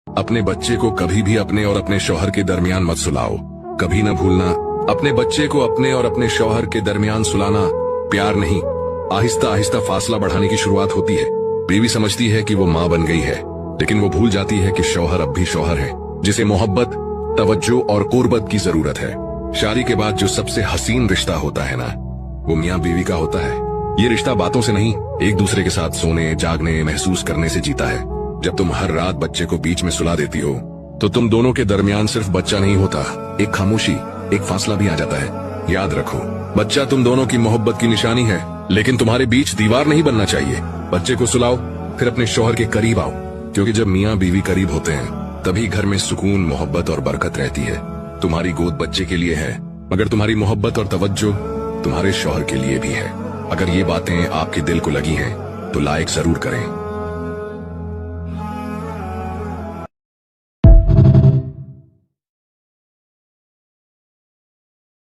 अपने बच्चे को कभी भी अपने और अपने शौहर के दरमियान मत सुलाओ। कभी न भूलना, अपने बच्चे को अपने और अपने शौहर के दरमियान सुलाना प्यार नहीं, आहिस्ता आहिस्ता फासला बढ़ाने की शुरुआत होती है। बीवी समझती है कि वो माँ बन गई है, लेकिन वो भूल जाती है कि शौहर अब भी शौहर है, जिसे मोहब्बत, तवज्जो और कुर्बत की जरूरत है। शादी के बाद जो सबसे हसीन रिश्ता होता है ना, वो मियाँ बीवी का होता है। ये रिश्ता बातों से नहीं, एक दूसरे के साथ सोने, जागने, महसूस करने से जीता है। जब तुम हर रात बच्चे को बीच में सुला देती हो, तो तुम दोनों के दरमियान सिर्फ बच्चा नहीं होता, एक खामोशी, एक फासला भी आ जाता है। याद रखो, बच्चा तुम दोनों की मोहब्बत की निशानी है, लेकिन तुम्हारे बीच दीवार नहीं बनना चाहिए। बच्चे को सुलाओ, फिर अपने शौहर के करीब आओ, क्योंकि जब मियाँ बीवी करीब होते हैं, तभी घर में सुकून, मोहब्बत और बरकत रहती है। तुम्हारी गोद बच्चे के लिए है, मगर तुम्हारी मोहब्बत और तवज्जो तुम्हारे शौहर के लिए भी है। अगर ये बातें आपके दिल को लगी हैं, तो लाइक जरूर करें।